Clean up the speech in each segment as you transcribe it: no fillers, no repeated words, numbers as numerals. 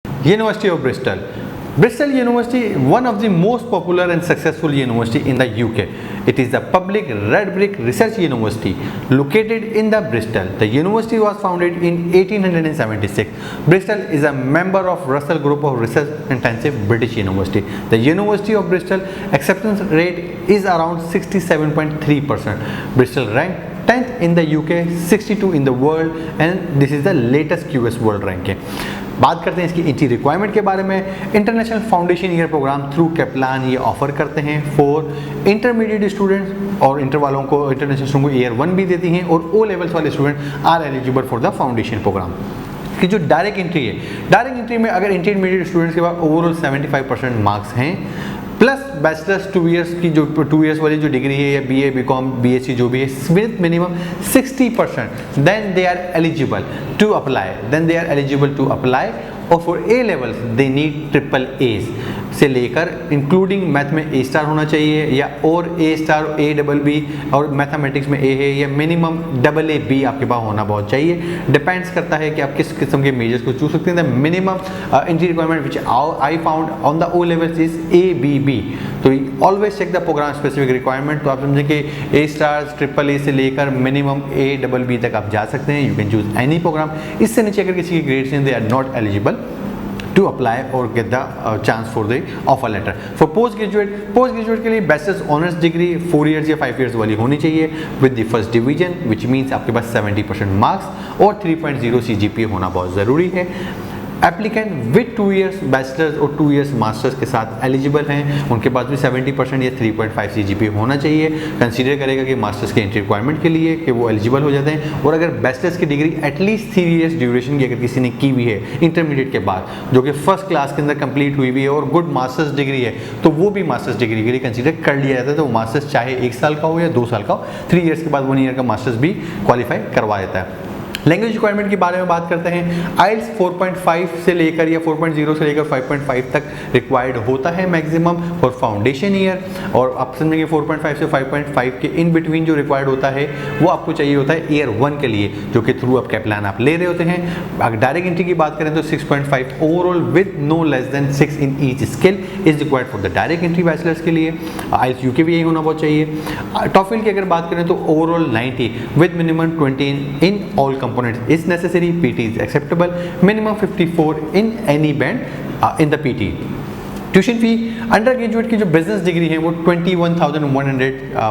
University of Bristol. Bristol University, one of the most popular and successful university in the UK. It is a public red brick research university located in the Bristol. The university was founded in 1876. Bristol is a member of Russell Group of Research Intensive British University. The University of Bristol acceptance rate is around 67.3%. Bristol ranked 10th in the UK, 62 in the world, and this is the latest QS World Ranking. बात करते हैं इसकी entry requirement के बारे में। International foundation year program through Kaplan ये offer करते हैं फॉर इंटरमीडिएट स्टूडेंट्स, और इंटर वालों को इंटरनेशनल स्टूडेंट को ईयर 1 भी देती हैं, और ओ लेवल्स वाले student are eligible for the foundation program. कि जो डायरेक्ट एंट्री है, डायरेक्ट एंट्री में अगर इंटरमीडिएट स्टूडेंट्स के पास ओवरऑल 75% मार्क्स हैं प्लस बैचलर्स 2 इयर्स की जो 2 इयर्स वाली जो डिग्री है या BA BCom BSc जो भी है with minimum 60%, then they are eligible to apply. और for A levels they need triple A's से लेकर इंक्लूडिंग मैथ में A स्टार होना चाहिए या और A स्टार ABB, और मैथमेटिक्स में A है या मिनिमम AA आपके पास होना बहुत चाहिए। डिपेंड्स करता है कि आप किस किस्म के मेजर्स को चूज सकते हैं। Minimum entry requirement which I found on the O levels is ABB। तो always check the program specific requirement. तो आप समझें कि A स्टार ट्रिपल A से लेकर मिनिमम ABB तक आप जा सकते हैं। You can choose any program. इससे नीचे अगर किसी की ग्रेड्स हैं, they are not eligible to apply or get the chance for the offer letter. For post graduate के लिए बैचलर्स ऑनर्स डिग्री 4 इयर्स या 5 इयर्स वाली होनी चाहिए with the first division, which means आपके पास 70% मार्क्स और 3.0 CGPA होना बहुत ज़रूरी है। एप्लीकेंट विद 2 इयर्स बैचलर्स और 2 इयर्स मास्टर्स के साथ एलिजिबल हैं, उनके पास भी 70% या 3.5 CGPA होना चाहिए। कंसीडर करेगा कि मास्टर्स के एंट्री रिक्वायरमेंट के लिए कि वो एलिजिबल हो जाते हैं। और अगर बैचलर्स की डिग्री एटलीस्ट 3 इयर्स ड्यूरेशन की अगर किसी ने की हुई है इंटरमीडिएट के बाद, जो कि फर्स्ट क्लास के अंदर कंप्लीट हुई भी है और गुड मास्टर्स डिग्री है, तो वो भी मास्टर्स डिग्री के लिए कंसीडर कर लिया जाता है। तो वो मास्टर्स चाहे 1 साल का हो या 2 साल का हो, 3 इयर्स के बाद 1 ईयर का मास्टर्स भी क्वालिफाई करवा देता है। लैंग्वेज रिक्वायरमेंट के बारे में बात करते हैं। IELTS 4.5 से लेकर या 4.0 से लेकर 5.5 तक रिक्वायर्ड होता है मैक्सिमम फॉर फाउंडेशन ईयर, और आप समझेंगे 4.5 से 5.5 के इन बिटवीन जो रिक्वायर्ड होता है वो आपको चाहिए होता है ईयर 1 के लिए, जो कि थ्रू आपके प्लान आप ले रहे होते हैं। अगर डायरेक्ट एंट्री की बात करें तो 6.5 overall with no less than 6 in each skill is required for the direct entry bachelors के लिए। IELTS UK भी यही होना बहुत चाहिए। टॉफिल की अगर बात करें तो overall 90 with minimum 20 in all components is necessary. PT is acceptable. Minimum 54 in any band in the PT. Tuition fee under graduate की जो बिजनेस डिग्री है वो 21,100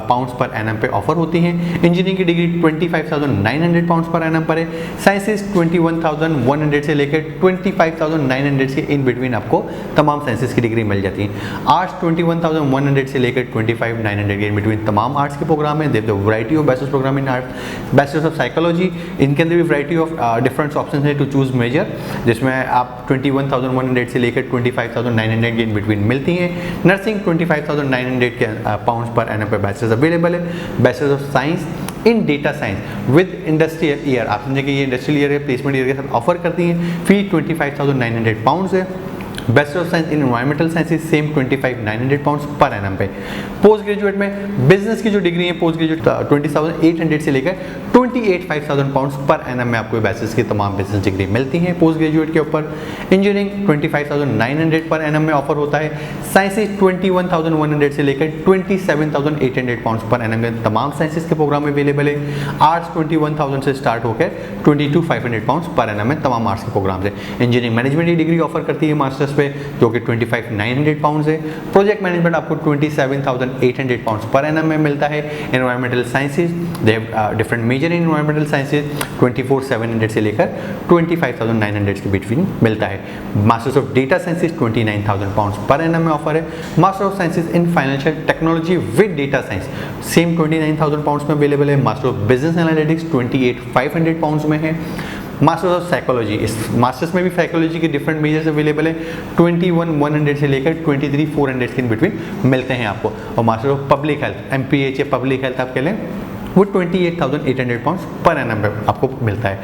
पाउंड्स पर एनम पे ऑफर होती हैं। इंजीनियरिंग की डिग्री 25,900 पाउंड्स पर एनम पर है। साइंसेज 21,100 से लेकर 25,900 के इन बिटवीन आपको तमाम साइंसेज की डिग्री मिल जाती है। आर्ट्स 21,100 से लेकर 25,900 के इन बिटवीन तमाम आर्ट्स के प्रोग्राम है। There variety of bachelors program in arts. Bachelors of psychology, इनके अंदर भी वैरायटी ऑफ डिफरेंट ऑप्शन है टू चूज मेजर, जिसमें आप 21,100 से लेकर 25,900 के इन बिटवीन मिलती हैं। नर्सिंग 25,900 के पाउंड्स पर एनम पर बैचलर्स अवेलेबल है। Bachelors of science in data science with industrial year, आप समझे कि ये इंडस्ट्रियल ईयर है, प्लेसमेंट ईयर के साथ ऑफर करती हैं। फी 25,900 पाउंड्स है। Bachelor of science in environmental sciences same 25,900 pounds पर एनम पे। पोस्ट ग्रेजुएट में बिजनेस की जो डिग्री है पोस्ट ग्रेजुएट 20,800 से लेकर 28,500 पाउंड्स पर एनम में आपको बैचलर्स की तमाम बिजनेस डिग्री मिलती हैं पोस्ट ग्रेजुएट के ऊपर। इंजीनियरिंग 25,900 पर एनम में ऑफर होता है। साइंसेज 21,100 से लेकर 27,800 पाउंड्स पर एनम में तमाम साइंसेज के प्रोग्राम अवेलेबल है। आर्ट्स 21,000 से स्टार्ट होकर 22,500 पाउंड्स पर एनम में तमाम आर्ट्स के प्रोग्राम है। इंजीनियरिंग मैनेजमेंट की डिग्री ऑफर करती है मास्टर्स पे, जो कि 25,900 पाउंड्स है। प्रोजेक्ट मैनेजमेंट आपको 27,800 पाउंड्स पर एनम में मिलता है। Environmental sciences they have different major in environmental sciences 24,700 से लेकर 25,900 के बिटवीन मिलता है। Masters of data sciences 29,000 pounds पर एनम में ऑफर है। Master of sciences in financial technology with data science same 29,000 pounds में अवेलेबल है। Master of business analytics 28,500 pounds में है। मास्टर्स ऑफ साइकोलॉजी, इस मास्टर्स में भी साइकोलॉजी के डिफरेंट मेजर्स अवेलेबल है। 21,100 से लेकर 23,400 के इन बिटवीन मिलते हैं आपको। और master of public health MPH public health आप कह लें वो 28,800 पाउंड्स पर एनम आपको मिलता है।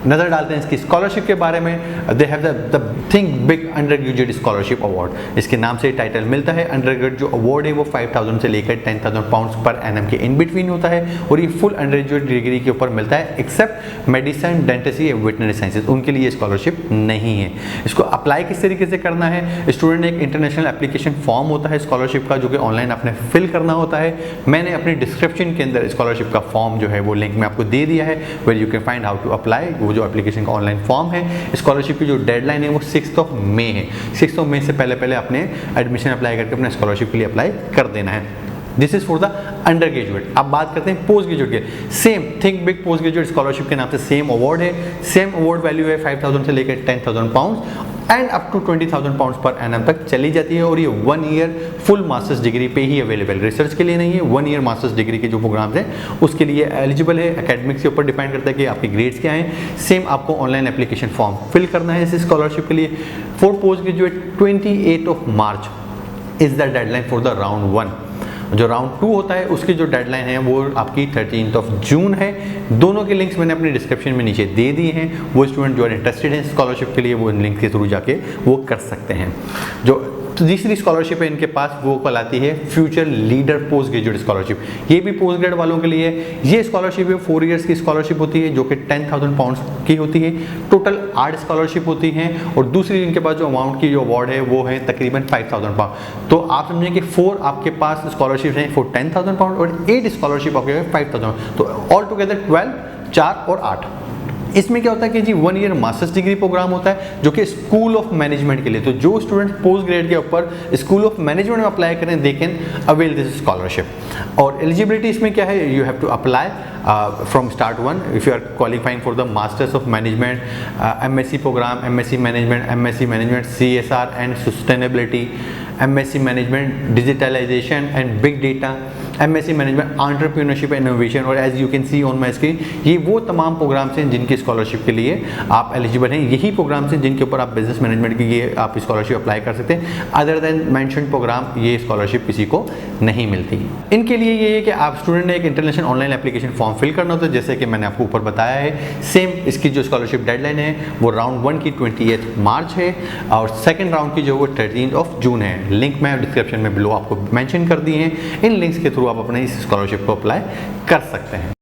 नज़र डालते हैं इसकी स्कॉलरशिप के बारे में। They have the think big under graduate scholarship award, इसके नाम से टाइटल मिलता है। अंडर ग्रेजुएट जो अवार्ड है वो 5000 से लेकर 10,000 पाउंड्स पर एनम के इन बिटवीन होता है और ये फुल अंडर ग्रेजुएट डिग्री के ऊपर मिलता है, एक्सेप्ट मेडिसिन, डेंटिस्ट्री या वेटनरी साइंसेज, उनके लिए स्कॉलरशिप नहीं है। इसको अप्लाई किस तरीके से करना है, स्टूडेंट ने एक इंटरनेशनल एप्लीकेशन फॉर्म होता है स्कॉलरशिप का, जो कि ऑनलाइन आपने फिल करना होता है। मैंने अपनी डिस्क्रिप्शन के अंदर स्कॉलरशिप का फॉर्म जो है वो लिंक में आपको दे दिया है, where you can find how to apply. वो जो एप्लीकेशन का ऑनलाइन फॉर्म है, स्कॉलरशिप की जो डेडलाइन है वो 6 मई है। 6 मई से पहले अपने एडमिशन अप्लाई करके अपने स्कॉलरशिप के लिए अप्लाई कर देना है। This is for the undergraduate. अब बात करते हैं पोस्ट ग्रेजुएट के। Same think big postgraduate scholarship के नाम से सेम अवार्ड है, सेम अवार्ड वैल्यू है 5000 से लेकर 10,000 pounds and up to 20,000 pounds पर एनम तक चली जाती है। और ये 1 ईयर फुल मास्टर्स डिग्री पे ही अवेलेबल, रिसर्च के लिए नहीं है। 1 ईयर मास्टर्स डिग्री के जो प्रोग्राम्स हैं उसके लिए एलिजिबल है। एकेडमिक्स के ऊपर डिपेंड करता है कि आपके ग्रेड्स क्या हैं। सेम आपको ऑनलाइन एप्लीकेशन फॉर्म फिल करना है इस स्कॉलरशिप के लिए। For post graduate 28 March is the deadline for the round 1। जो राउंड 2 होता है उसकी जो डेडलाइन है वो आपकी 13 जून है। दोनों के लिंक्स मैंने अपनी डिस्क्रिप्शन में नीचे दे दिए हैं। वो स्टूडेंट जो इंटरेस्टेड हैं स्कॉलरशिप के लिए वो इन लिंक के थ्रू जाके वो कर सकते हैं। जो तीसरी स्कॉलरशिप है इनके पास वो कहलाती है future leader post graduate scholarship. ये भी पोस्ट ग्रेड वालों के लिए ये स्कॉलरशिप है 4 इयर्स की स्कॉलरशिप होती है, जो कि 10,000 पाउंड्स की होती है। टोटल 8 स्कॉलरशिप होती हैं और दूसरी इनके पास जो अमाउंट की जो अवार्ड है वो है तकरीबन 5,000 पाउंड। तो आप समझें कि 4 आपके पास स्कॉलरशिप हैं फॉर 10,000 पाउंड और 8 स्कॉलरशिप आपके 5,000, तो ऑल टुगेदर 12, 4 और 8। इसमें क्या होता है कि जी 1 ईयर मास्टर्स डिग्री प्रोग्राम होता है जो कि स्कूल ऑफ मैनेजमेंट के लिए। तो जो स्टूडेंट पोस्ट ग्रेड के ऊपर स्कूल ऑफ मैनेजमेंट में अप्लाई करें they can avail this scholarship. और एलिजिबिलिटी इसमें क्या है, you have to apply from start 1 if you are qualifying for the masters of management, MSc programme, MSc management CSR and sustainability, MSc management digitalisation and big data, MSc management entrepreneurship and innovation. और as you can see on my screen ये वो तमाम programmes हैं जिनकी scholarship के लिए आप eligible हैं। यही प्रोग्राम्स हैं जिनके ऊपर आप बिजनेस मैनेजमेंट की ये आप स्कॉलरशिप अप्लाई कर सकते हैं। अदर देन मेंशन्ड प्रोग्राम ये स्कॉलरशिप किसी को नहीं मिलती। इनके लिए ये है कि आप स्टूडेंट ने एक international online application form fill करना होता है, जैसे कि मैंने आपको ऊपर बताया है। सेम इसकी जो स्कॉलरशिप डेडलाइन है वो राउंड 1 की 28 मार्च है और सेकेंड राउंड की जो वो 13 जून है। लिंक मैं डिस्क्रिप्शन में बिलो आपको मेंशन कर दिए हैं। इन लिंक्स के थ्रू आप अपने इस स्कॉलरशिप को अप्लाई कर सकते हैं।